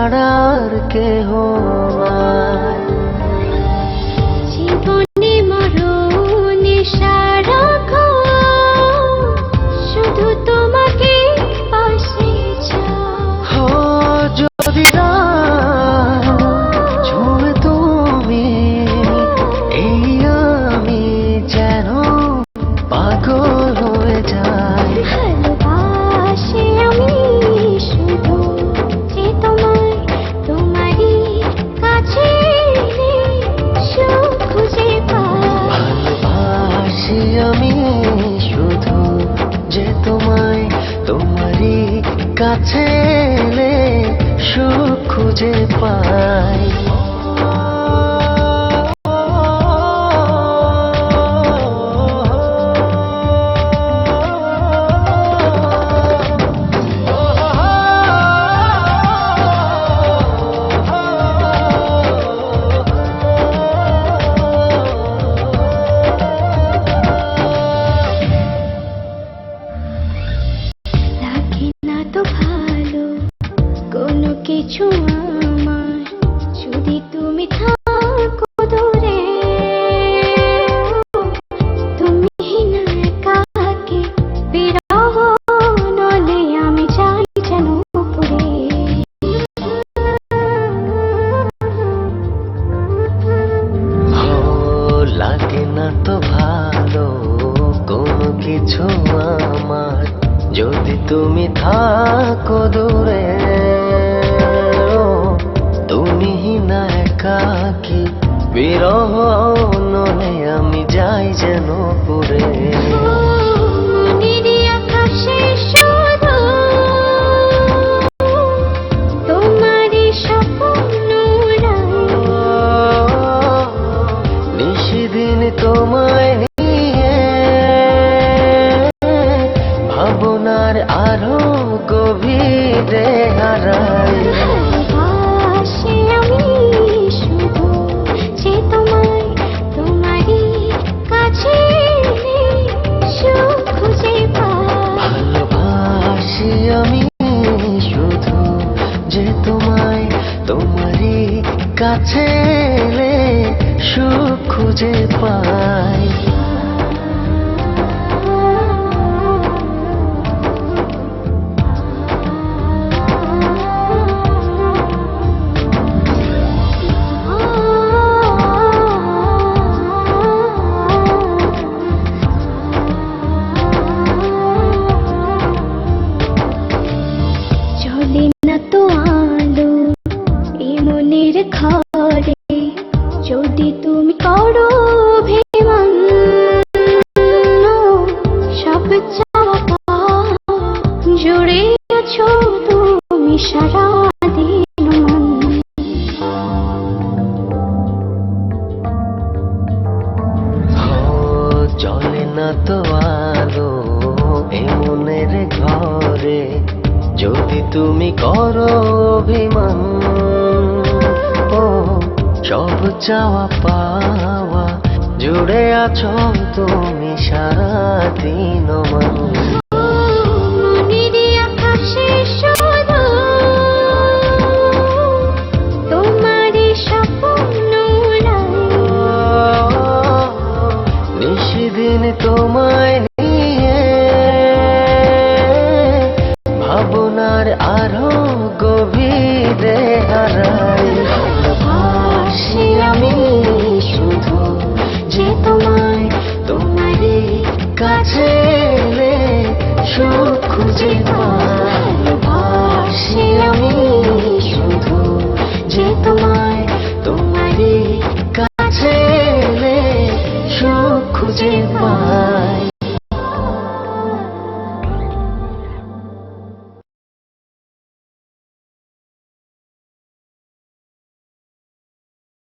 ছাড়ার কেহ নাই। জীবনে মরণে সারাক্ষণ শুধু তোমাকে পাশে চাই। যদি ছুঁয়ে তুমি এই আমি যেন পাগল হয়ে যাই। ভালোবাসি আমি শুধু যে তোমায়, তোমারই কাছে সুখ খুঁজে পাই। ভালোবাসি আমি শুধু যে তোমায়, তোমারই কাছে সুখ খুঁজে পাই। লাগে না তো ভালো কোনো কিছু আমার, যদি তুমি থাকো দূরে। তুমি না একাকী বিরহ নলে আমি যাই যেন পুরে। লাগে না তো ভালো কোনো কিছু আমার, যদি তুমি থাকো দূরে। তুমি না একাকী বিরহ নলে আমি যাই যেন পুরে। মনেরই আকাশে শুধু তোমারই স্বপ্ন উড়াই। নিশিদিন তোমায় নিয়ে ভাবনার আরো গভীরে হারাই। ভালোবাসি আমি শুধু যে তোমায়, তোমারই কাছে সুখ খুঁজে পাই। ভালোবাসি আমি শুধু যে তোমায়, তোমারই কাছে সুখ খুঁজে পাই। চলে না তো আলো এই মনের ঘরে, যদি তুমি করো অভিমান। সব চাওয়া পাওয়া জুড়ে আছো তুমি সারাদিন মন। চলে না তো আলো এ মনের ঘরে, যদি তুমি করো অভিমান। সব চাওয়া পাওয়া জুড়ে আছো তুমি সারাদিন মন। মনেরই আকাশে শুধু তোমারই স্বপ্ন উড়াই। নিশিদিন তোমায় নিয়ে ভাবনার আরো গভীরে হারাই। ভালোবাসি আমি শুধু যে তোমায়, তোমারই কাছে সুখ খুঁজে পাই। ভালোবাসি আমি শুধু যে তোমায়, তোমারই কাছে সুখ খুঁজে পাই।